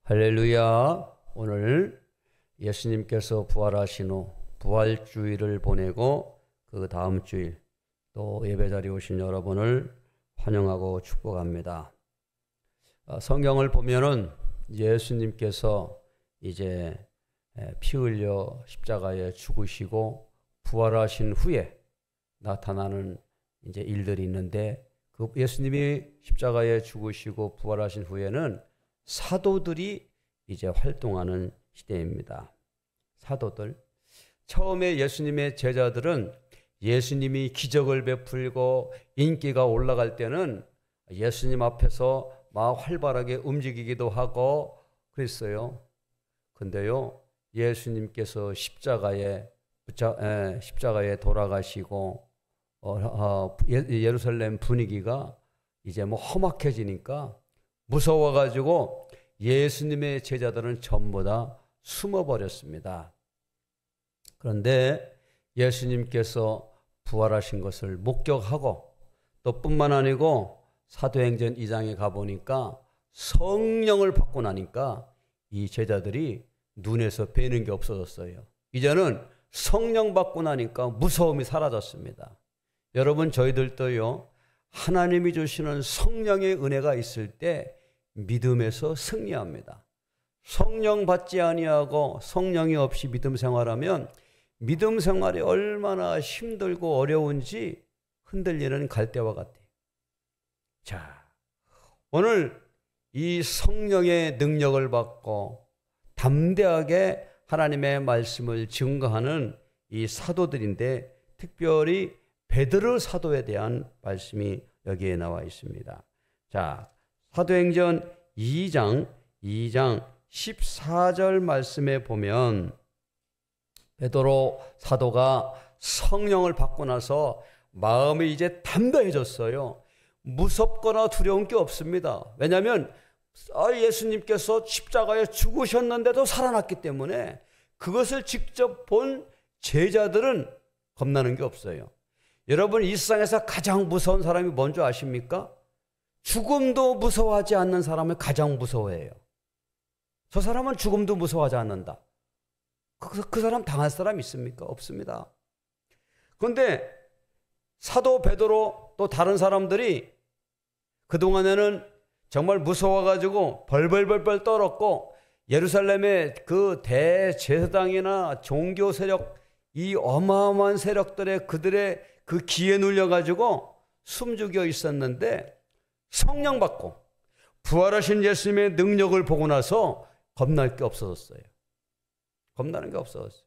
할렐루야. 오늘 예수님께서 부활하신 후 부활주일을 보내고 그 다음 주일 또 예배자리에 오신 여러분을 환영하고 축복합니다. 성경을 보면은 예수님께서 이제 피 흘려 십자가에 죽으시고 부활하신 후에 나타나는 이제 일들이 있는데, 그 예수님이 십자가에 죽으시고 부활하신 후에는 사도들이 이제 활동하는 시대입니다. 사도들. 처음에 예수님의 제자들은 예수님이 기적을 베풀고 인기가 올라갈 때는 예수님 앞에서 막 활발하게 움직이기도 하고 그랬어요. 근데요, 예수님께서 십자가에 돌아가시고 예루살렘 분위기가 이제 뭐 험악해지니까 무서워가지고 예수님의 제자들은 전부 다 숨어버렸습니다. 그런데 예수님께서 부활하신 것을 목격하고 또 뿐만 아니고 사도행전 2장에 가보니까 성령을 받고 나니까 이 제자들이 눈에서 뵈는 게 없어졌어요. 이제는 성령 받고 나니까 무서움이 사라졌습니다. 여러분, 저희들도요, 하나님이 주시는 성령의 은혜가 있을 때 믿음에서 승리합니다. 성령 받지 아니하고 성령이 없이 믿음 생활하면 믿음 생활이 얼마나 힘들고 어려운지 흔들리는 갈대와 같아요. 자, 오늘 이 성령의 능력을 받고 담대하게 하나님의 말씀을 증거하는 이 사도들인데, 특별히 베드로 사도에 대한 말씀이 여기에 나와 있습니다. 자, 사도행전 2장 14절 말씀에 보면 베드로 사도가 성령을 받고 나서 마음이 이제 담대해졌어요. 무섭거나 두려운 게 없습니다. 왜냐하면 예수님께서 십자가에 죽으셨는데도 살아났기 때문에 그것을 직접 본 제자들은 겁나는 게 없어요. 여러분, 이 세상에서 가장 무서운 사람이 뭔지 아십니까? 죽음도 무서워하지 않는 사람을 가장 무서워해요. 저 사람은 죽음도 무서워하지 않는다. 그 사람 당할 사람 있습니까? 없습니다. 그런데 사도 베드로 또 다른 사람들이 그동안에는 정말 무서워가지고 벌벌벌 떨었고, 예루살렘의 그 대제사장이나 종교 세력, 이 어마어마한 세력들의 그들의 그 기에 눌려가지고 숨죽여 있었는데, 성령 받고 부활하신 예수님의 능력을 보고 나서 겁날 게 없어졌어요. 겁나는 게 없어졌어요.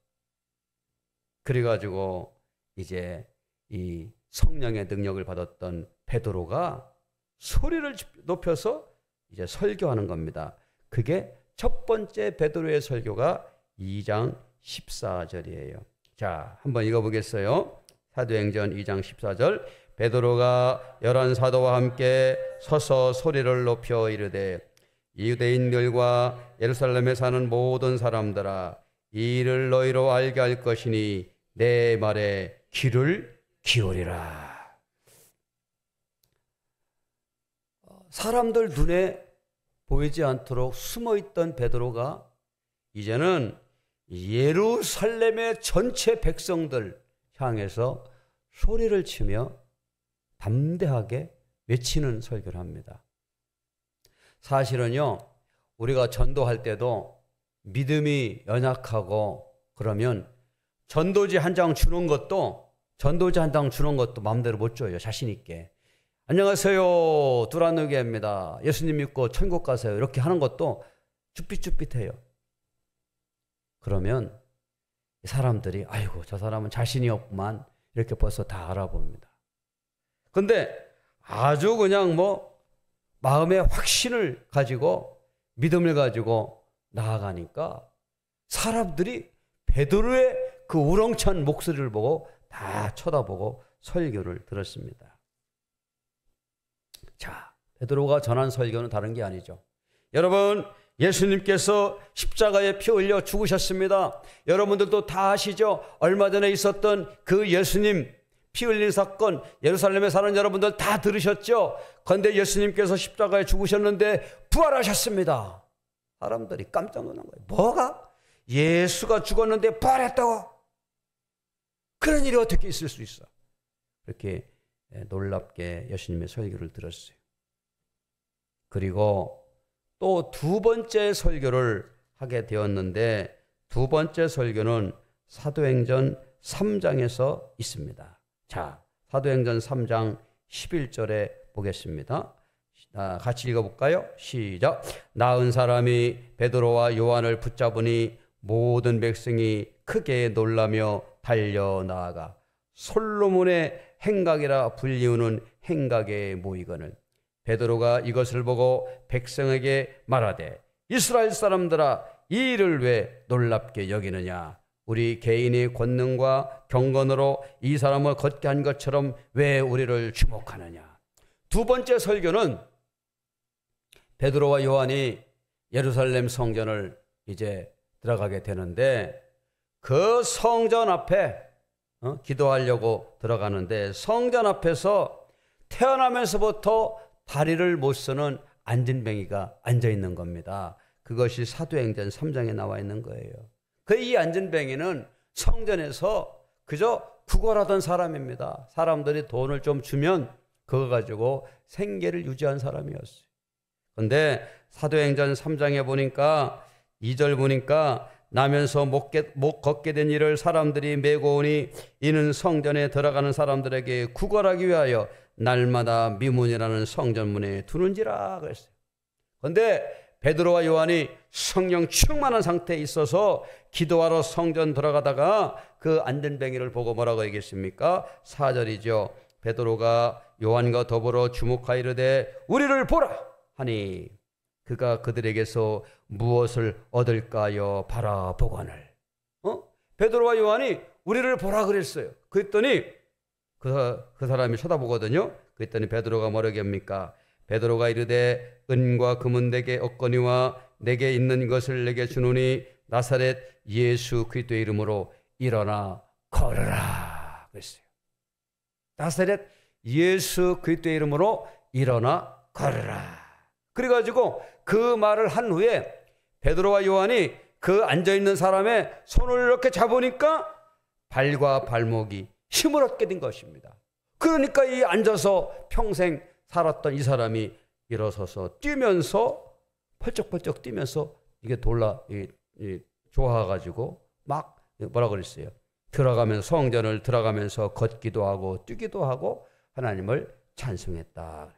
그래가지고 이제 이 성령의 능력을 받았던 베드로가 소리를 높여서 이제 설교하는 겁니다. 그게 첫 번째 베드로의 설교가 2장 14절이에요. 자, 한번 읽어보겠어요. 사도행전 2장 14절. 베드로가 11 사도와 함께 서서 소리를 높여 이르되, 유대인들과 예루살렘에 사는 모든 사람들아, 이 일을 너희로 알게 할 것이니 내 말에 귀를 기울이라. 사람들 눈에 보이지 않도록 숨어있던 베드로가 이제는 예루살렘의 전체 백성들 향해서 소리를 치며 담대하게 외치는 설교를 합니다. 사실은요, 우리가 전도할 때도 믿음이 연약하고 그러면 전도지 한 장 주는 것도 마음대로 못 줘요. 자신 있게. 안녕하세요, 두란노교회입니다. 예수님 믿고 천국 가세요. 이렇게 하는 것도 쭈삣쭈삣해요. 그러면 사람들이 아이고, 저 사람은 자신이 없구만, 이렇게 벌써 다 알아봅니다. 근데 아주 그냥 마음의 확신을 가지고 믿음을 가지고 나아가니까 사람들이 베드로의 그 우렁찬 목소리를 보고 다 쳐다보고 설교를 들었습니다. 자, 베드로가 전한 설교는 다른 게 아니죠. 여러분, 예수님께서 십자가에 피 흘려 죽으셨습니다. 여러분들도 다 아시죠? 얼마 전에 있었던 그 예수님 피 흘린 사건, 예루살렘에 사는 여러분들 다 들으셨죠? 그런데 예수님께서 십자가에 죽으셨는데 부활하셨습니다. 사람들이 깜짝 놀란 거예요. 뭐가? 예수가 죽었는데 부활했다고? 그런 일이 어떻게 있을 수 있어? 그렇게 놀랍게 예수님의 설교를 들었어요. 그리고 또 두 번째 설교를 하게 되었는데, 두 번째 설교는 사도행전 3장에서 있습니다. 자, 사도행전 3장 11절에 보겠습니다. 같이 읽어볼까요? 시작. 나은 사람이 베드로와 요한을 붙잡으니 모든 백성이 크게 놀라며 달려나아가 솔로몬의 행각이라 불리우는 행각에 모이거늘 베드로가 이것을 보고 백성에게 말하되 이스라엘 사람들아 이 일을 왜 놀랍게 여기느냐? 우리 개인의 권능과 경건으로 이 사람을 걷게 한 것처럼 왜 우리를 주목하느냐? 두 번째 설교는 베드로와 요한이 예루살렘 성전을 이제 들어가게 되는데, 그 성전 앞에 기도하려고 들어가는데, 성전 앞에서 태어나면서부터 다리를 못 쓰는 안진뱅이가 앉아 있는 겁니다. 그것이 사도행전 3장에 나와 있는 거예요. 이 안진뱅이는 성전에서 그저 구걸하던 사람입니다. 사람들이 돈을 좀 주면 그거 가지고 생계를 유지한 사람이었어요. 그런데 사도행전 3장에 보니까 2절 보니까 나면서 못 걷게 된 이를 사람들이 메고 오니 이는 성전에 들어가는 사람들에게 구걸하기 위하여 날마다 미문이라는 성전문에 두는지라 그랬어요. 그런데 베드로와 요한이 성령 충만한 상태에 있어서 기도하러 성전 들어가다가 그 안진뱅이를 보고 뭐라고 얘기했습니까? 4절이죠. 베드로가 요한과 더불어 주목하이르되 우리를 보라 하니 그가 그들에게서 무엇을 얻을까요? 바라보거늘. 베드로와 요한이 우리를 보라 그랬어요. 그랬더니 그 사람이 쳐다보거든요. 그랬더니 베드로가 뭐라고 합니까? 베드로가 이르되 은과 금은 내게 없거니와 내게 있는 것을 내게 주노니 나사렛 예수 그리스도의 이름으로 일어나 걸으라 그랬어요. 나사렛 예수 그리스도의 이름으로 일어나 걸으라. 그래가지고 그 말을 한 후에 베드로와 요한이 그 앉아있는 사람의 손을 이렇게 잡으니까 발과 발목이 힘을 얻게 된 것입니다. 그러니까 이 앉아서 평생 살았던 이 사람이 일어서서 뛰면서 펄쩍펄쩍 뛰면서 이게 좋아가지고 막 뭐라 그랬어요? 들어가면서 성전을 들어가면서 걷기도 하고 뛰기도 하고 하나님을 찬송했다.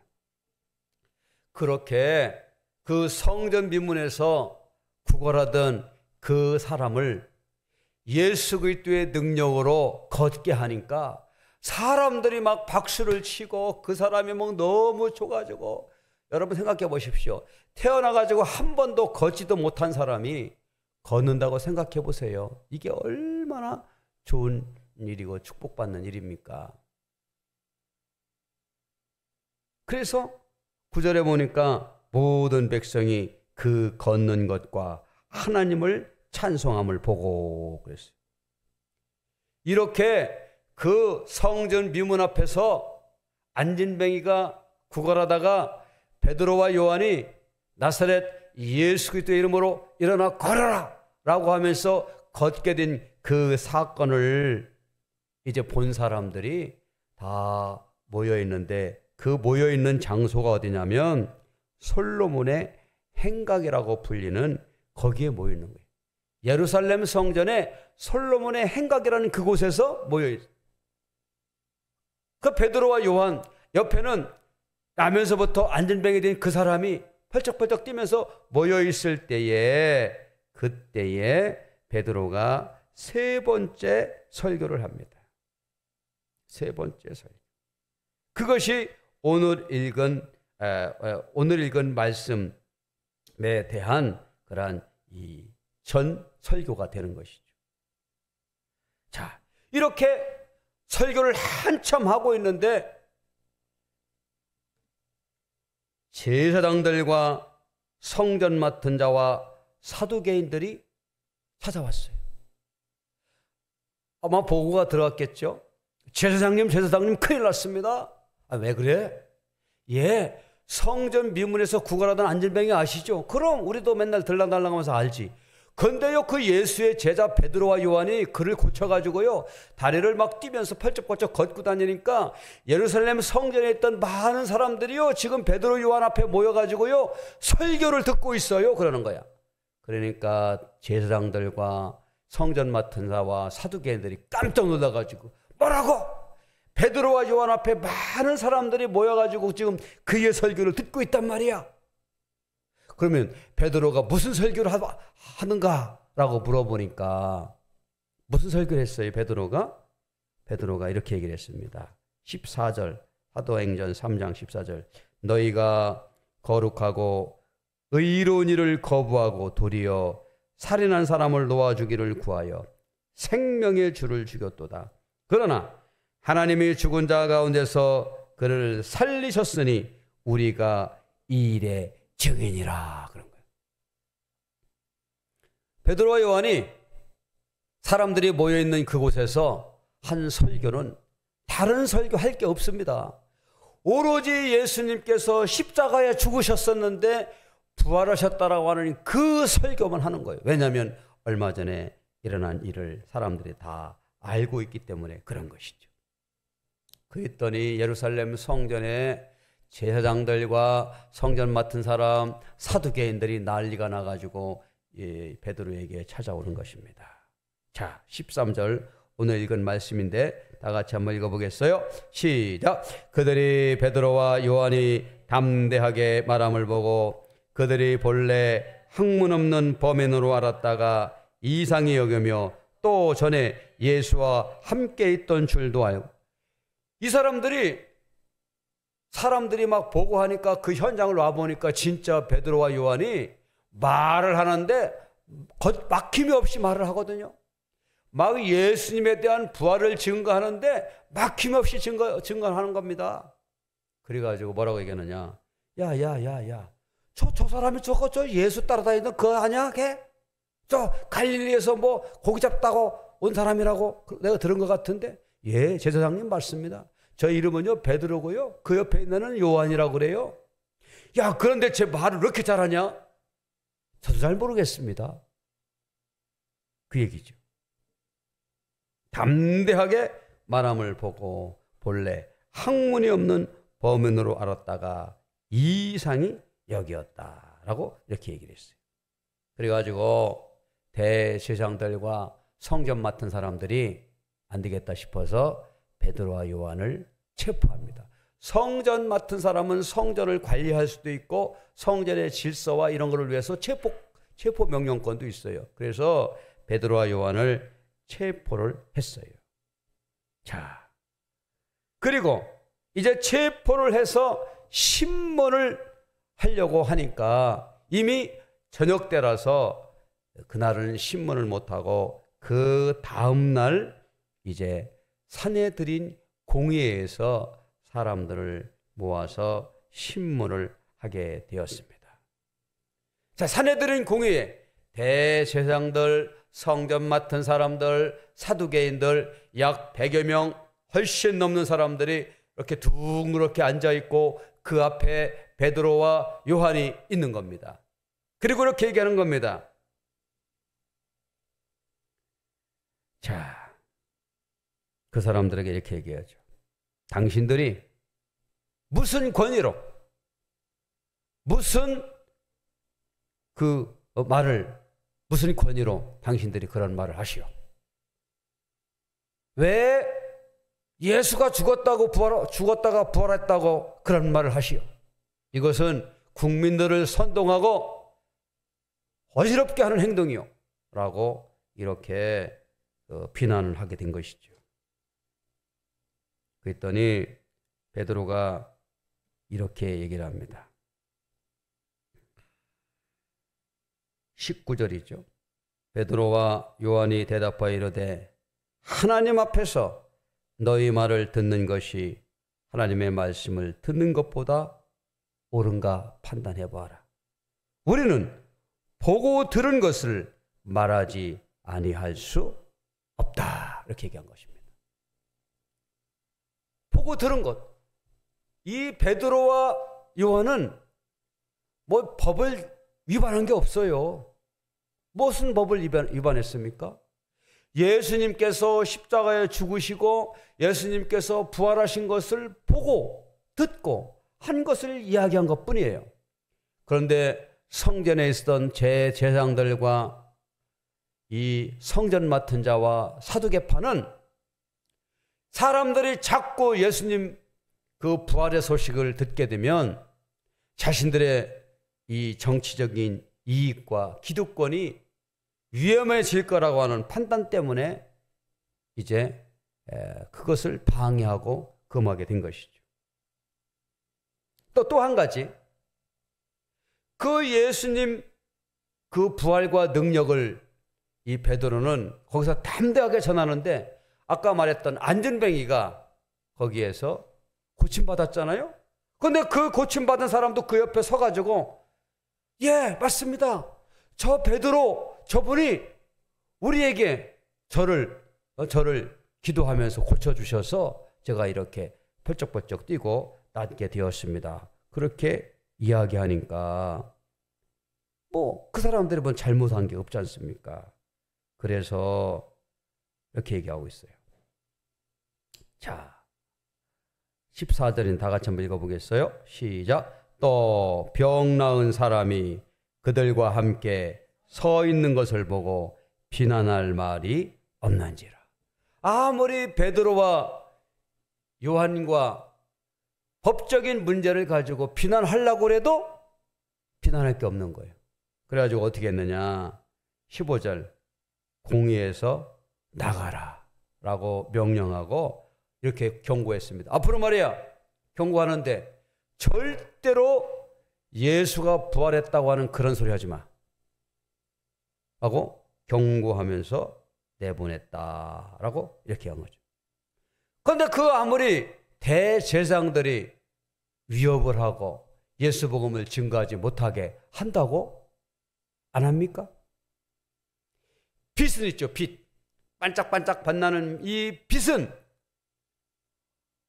그렇게 그 성전 빈문에서 구걸하던 그 사람을 예수 그리스도의 능력으로 걷게 하니까 사람들이 막 박수를 치고 그 사람이 막 너무 좋아가지고, 여러분 생각해 보십시오. 태어나가지고 한 번도 걷지도 못한 사람이 걷는다고 생각해 보세요. 이게 얼마나 좋은 일이고 축복받는 일입니까? 그래서 9절에 보니까 모든 백성이 그 걷는 것과 하나님을 찬송함을 보고 그랬어요. 이렇게 그 성전 미문 앞에서 안진뱅이가 구걸하다가 베드로와 요한이 나사렛 예수 그리스도의 이름으로 일어나 걸어라 라고 하면서 걷게 된 그 사건을 이제 본 사람들이 다 모여있는데, 그 모여있는 장소가 어디냐면 솔로몬의 행각이라고 불리는 거기에 모여있는 거예요. 예루살렘 성전에 솔로몬의 행각이라는 그곳에서 모여있어요. 그 베드로와 요한 옆에는 나면서부터 안진뱅이 된 그 사람이 펄쩍펄쩍 뛰면서 모여있을 때에, 그때에 베드로가 세 번째 설교를 합니다. 세 번째 설교. 그것이 오늘 읽은 말씀에 대한 그러한 이 전 설교가 되는 것이죠. 자, 이렇게 설교를 한참 하고 있는데 제사장들과 성전 맡은 자와 사두개인들이 찾아왔어요. 아마 보고가 들어왔겠죠. 제사장님 큰일 났습니다. 왜 그래? 성전 미문에서 구걸하던 안전뱅이 아시죠? 그럼 우리도 맨날 들락날락하면서 알지. 근데요, 그 예수의 제자 베드로와 요한이 그를 고쳐가지고요, 다리를 막 뛰면서 펄쩍펄쩍 걷고 다니니까 예루살렘 성전에 있던 많은 사람들이요, 지금 베드로 요한 앞에 모여가지고요, 설교를 듣고 있어요. 그러는 거야. 그러니까 제사장들과 성전 맡은 자와 사두개인들이 깜짝 놀라가지고, 뭐라고? 베드로와 요한 앞에 많은 사람들이 모여가지고 지금 그의 설교를 듣고 있단 말이야. 그러면 베드로가 무슨 설교를 하는가라고 물어보니까 무슨 설교를 했어요? 베드로가 이렇게 얘기를 했습니다. 14절, 사도행전 3장 14절. 너희가 거룩하고 의로운 일을 거부하고 도리어 살인한 사람을 놓아주기를 구하여 생명의 주를 죽였도다. 그러나 하나님이 죽은 자 가운데서 그를 살리셨으니 우리가 이 일의 증인이라. 그런 거예요. 베드로와 요한이 사람들이 모여있는 그곳에서 한 설교는 다른 설교할 게 없습니다. 오로지 예수님께서 십자가에 죽으셨었는데 부활하셨다라고 하는 그 설교만 하는 거예요. 왜냐하면 얼마 전에 일어난 일을 사람들이 다 알고 있기 때문에 그런 것이죠. 그랬더니 예루살렘 성전에 제사장들과 성전 맡은 사람, 사두개인들이 난리가 나가지고 베드로에게 찾아오는 것입니다. 자, 13절 오늘 읽은 말씀인데 다 같이 한번 읽어보겠어요? 시작! 그들이 베드로와 요한이 담대하게 말함을 보고 그들이 본래 학문 없는 범인으로 알았다가 이상히 여기며 또 전에 예수와 함께 있던 줄도 알고. 이 사람들이 막 보고 하니까 그 현장을 와보니까 진짜 베드로와 요한이 말을 하는데 막힘이 없이 말을 하거든요. 막 예수님에 대한 부활을 증거하는데 막힘 없이 증거하는 겁니다. 그래가지고 뭐라고 얘기하느냐. 야. 저 사람이 저 예수 따라다니던 그거 아니야? 걔? 저 갈릴리에서 뭐 고기 잡다고 온 사람이라고 내가 들은 것 같은데. 예, 제사장님 맞습니다. 저 이름은요 베드로고요. 그 옆에 있는 요한이라고 그래요. 야, 그런데 제 말을 그렇게 잘하냐? 저도 잘 모르겠습니다. 그 얘기죠. 담대하게 말함을 보고 본래 학문이 없는 범인으로 알았다가 이상이 여기었다라고 이렇게 얘기를 했어요. 그래가지고 대제사장들과 성전 맡은 사람들이 안 되겠다 싶어서 베드로와 요한을 체포합니다. 성전 맡은 사람은 성전을 관리할 수도 있고 성전의 질서와 이런 것을 위해서 체포 명령권도 있어요. 그래서 베드로와 요한을 체포를 했어요. 자, 그리고 이제 체포를 해서 신문을 하려고 하니까 이미 저녁 때라서 그날은 신문을 못하고 그 다음날 이제 산헤드린 공회에서 사람들을 모아서 신문을 하게 되었습니다. 자, 산헤드린 공회에 대제사장들, 성전 맡은 사람들, 사두개인들 약 100여 명 훨씬 넘는 사람들이 이렇게 둥그렇게 앉아있고 그 앞에 베드로와 요한이 있는 겁니다. 그리고 이렇게 얘기하는 겁니다. 자, 그 사람들에게 이렇게 얘기하죠. 당신들이 무슨 권위로, 무슨 무슨 권위로 당신들이 그런 말을 하시오? 왜 예수가 죽었다가 부활했다고 그런 말을 하시오? 이것은 국민들을 선동하고 어지럽게 하는 행동이요 라고 이렇게 비난을 하게 된 것이죠. 그랬더니 베드로가 이렇게 얘기를 합니다. 19절이죠. 베드로와 요한이 대답하여 이르되 하나님 앞에서 너희 말을 듣는 것이 하나님의 말씀을 듣는 것보다 옳은가 판단해 보아라. 우리는 보고 들은 것을 말하지 아니할 수 없다. 이렇게 얘기한 것입니다. 보고 들은 것. 이 베드로와 요한은 뭐 법을 위반한 게 없어요. 무슨 법을 위반했습니까? 예수님께서 십자가에 죽으시고 예수님께서 부활하신 것을 보고 듣고 한 것을 이야기한 것뿐이에요. 그런데 성전에 있었던 제사장들과 이 성전 맡은 자와 사두개파는 사람들이 자꾸 예수님 그 부활의 소식을 듣게 되면 자신들의 이 정치적인 이익과 기득권이 위험해질 거라고 하는 판단 때문에 이제 그것을 방해하고 금하게 된 것이죠. 또 한 가지, 그 예수님 그 부활과 능력을 이 베드로는 거기서 담대하게 전하는데 아까 말했던 안전뱅이가 거기에서 고침받았잖아요. 그런데 그 고침받은 사람도 그 옆에 서가지고 예, 맞습니다. 저 베드로 저분이 우리에게 저를 기도하면서 고쳐주셔서 제가 이렇게 펄쩍펄쩍 뛰고 낫게 되었습니다. 그렇게 이야기하니까 뭐 그 사람들이 뭔 잘못한 게 없지 않습니까? 그래서 이렇게 얘기하고 있어요. 자, 14절인 다 같이 한번 읽어보겠어요? 시작. 또 병 나은 사람이 그들과 함께 서 있는 것을 보고 비난할 말이 없는지라. 아무리 베드로와 요한과 법적인 문제를 가지고 비난하려고 해도 비난할 게 없는 거예요. 그래가지고 어떻게 했느냐, 15절 공의에서 나가라 라고 명령하고 이렇게 경고했습니다. 앞으로 말이야 경고하는데 절대로 예수가 부활했다고 하는 그런 소리 하지 마 하고 경고하면서 내보냈다라고 이렇게 한 거죠. 그런데 그 아무리 대제사장들이 위협을 하고 예수 복음을 증거하지 못하게 한다고 안 합니까? 빛은 있죠. 빛. 반짝반짝 빛나는 이 빛은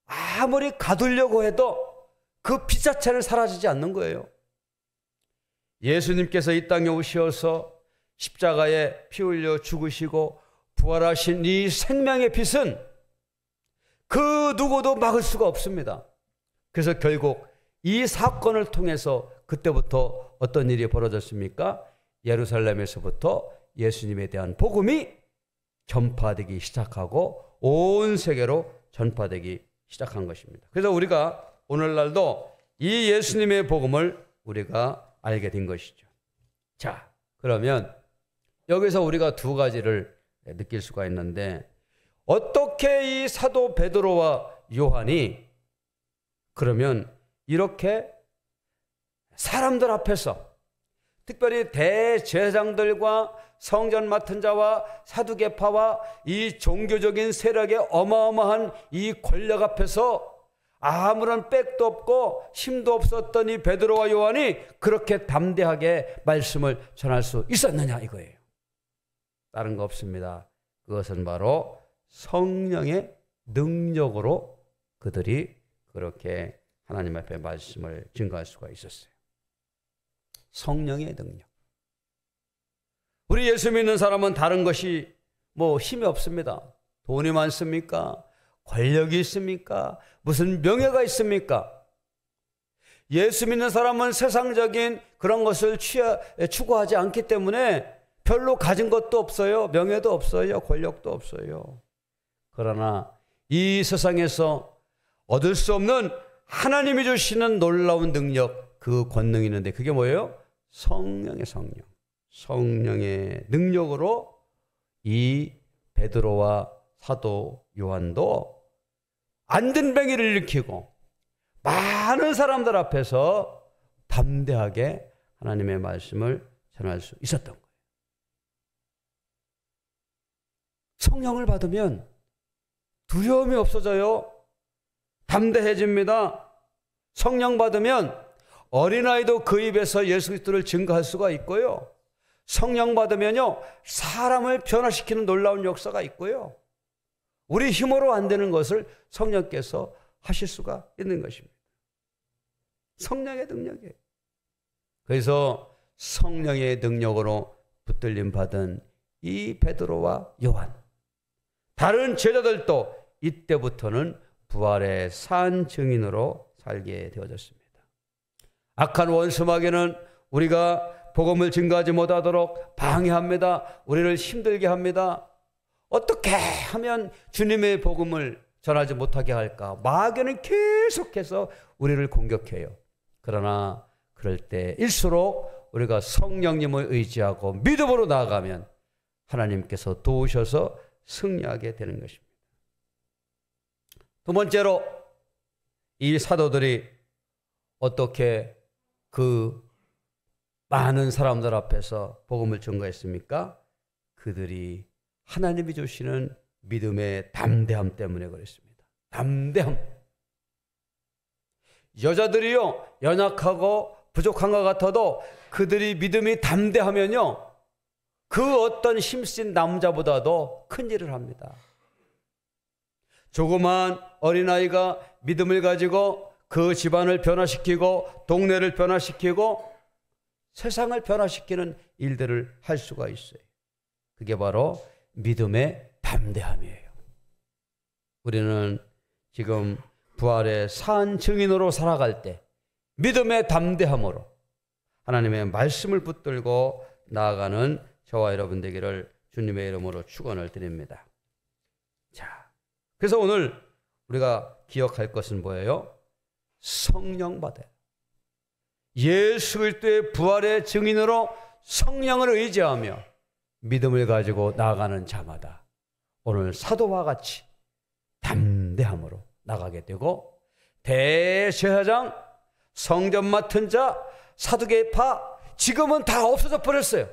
아무리 가두려고 해도 그 빛 자체는 사라지지 않는 거예요. 예수님께서 이 땅에 오셔서 십자가에 피 흘려 죽으시고 부활하신 이 생명의 빛은 그 누구도 막을 수가 없습니다. 그래서 결국 이 사건을 통해서 그때부터 어떤 일이 벌어졌습니까? 예루살렘에서부터 예수님에 대한 복음이 전파되기 시작하고 온 세계로 전파되기 시작한 것입니다. 그래서 우리가 오늘날도 이 예수님의 복음을 우리가 알게 된 것이죠. 자, 그러면 여기서 우리가 두 가지를 느낄 수가 있는데, 어떻게 이 사도 베드로와 요한이 그러면 이렇게 사람들 앞에서, 특별히 대제사장들과 성전 맡은 자와 사두개파와 이 종교적인 세력의 어마어마한 이 권력 앞에서 아무런 백도 없고 힘도 없었던 이 베드로와 요한이 그렇게 담대하게 말씀을 전할 수 있었느냐 이거예요. 다른 거 없습니다. 그것은 바로 성령의 능력으로 그들이 그렇게 하나님 앞에 말씀을 증거할 수가 있었어요. 성령의 능력. 우리 예수 믿는 사람은 다른 것이 뭐 힘이 없습니다. 돈이 많습니까? 권력이 있습니까? 무슨 명예가 있습니까? 예수 믿는 사람은 세상적인 그런 것을 추구하지 않기 때문에 별로 가진 것도 없어요. 명예도 없어요. 권력도 없어요. 그러나 이 세상에서 얻을 수 없는 하나님이 주시는 놀라운 능력, 그 권능이 있는데 그게 뭐예요? 성령의 성령. 성령의 능력으로 이 베드로와 사도 요한도 안전뱅이를 일으키고 많은 사람들 앞에서 담대하게 하나님의 말씀을 전할 수 있었던 거예요. 성령을 받으면 두려움이 없어져요. 담대해집니다. 성령 받으면 어린아이도 그 입에서 예수 그리스도를 증거할 수가 있고요. 성령 받으면요, 사람을 변화시키는 놀라운 역사가 있고요. 우리 힘으로 안 되는 것을 성령께서 하실 수가 있는 것입니다. 성령의 능력이에요. 그래서 성령의 능력으로 붙들림 받은 이 베드로와 요한, 다른 제자들도 이때부터는 부활의 산 증인으로 살게 되어졌습니다. 악한 원수마귀는 우리가 복음을 증거하지 못하도록 방해합니다. 우리를 힘들게 합니다. 어떻게 하면 주님의 복음을 전하지 못하게 할까? 마귀는 계속해서 우리를 공격해요. 그러나 그럴 때일수록 우리가 성령님을 의지하고 믿음으로 나아가면 하나님께서 도우셔서 승리하게 되는 것입니다. 두 번째로, 이 사도들이 어떻게 그 많은 사람들 앞에서 복음을 증거했습니까? 그들이 하나님이 주시는 믿음의 담대함 때문에 그랬습니다. 담대함. 여자들이요, 연약하고 부족한 것 같아도 그들이 믿음이 담대하면요, 그 어떤 힘센 남자보다도 큰 일을 합니다. 조그만 어린아이가 믿음을 가지고 그 집안을 변화시키고 동네를 변화시키고 세상을 변화시키는 일들을 할 수가 있어요. 그게 바로 믿음의 담대함이에요. 우리는 지금 부활의 산 증인으로 살아갈 때 믿음의 담대함으로 하나님의 말씀을 붙들고 나아가는 저와 여러분 되기를 주님의 이름으로 축원을 드립니다. 자, 그래서 오늘 우리가 기억할 것은 뭐예요? 성령 받아요. 예수 그리스도의 부활의 증인으로 성령을 의지하며 믿음을 가지고 나아가는 자마다 오늘 사도와 같이 담대함으로 나가게 되고, 대제사장, 성전 맡은 자, 사두개파 지금은 다 없어져 버렸어요.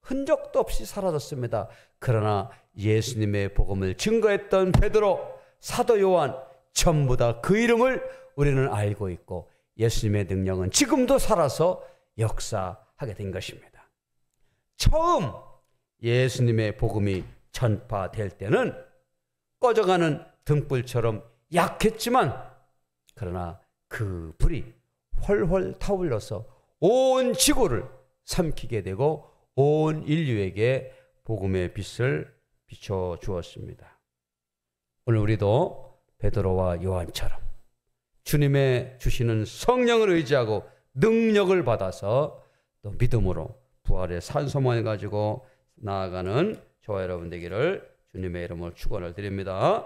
흔적도 없이 사라졌습니다. 그러나 예수님의 복음을 증거했던 베드로, 사도 요한 전부 다 그 이름을 우리는 알고 있고 예수님의 능력은 지금도 살아서 역사하게 된 것입니다. 처음 예수님의 복음이 전파될 때는 꺼져가는 등불처럼 약했지만, 그러나 그 불이 훨훨 타올라서 온 지구를 삼키게 되고 온 인류에게 복음의 빛을 비춰 주었습니다. 오늘 우리도 베드로와 요한처럼 주님의 주시는 성령을 의지하고 능력을 받아서 또 믿음으로 부활의 산소망을 가지고 나아가는 저와 여러분 되기를 주님의 이름으로 축원을 드립니다.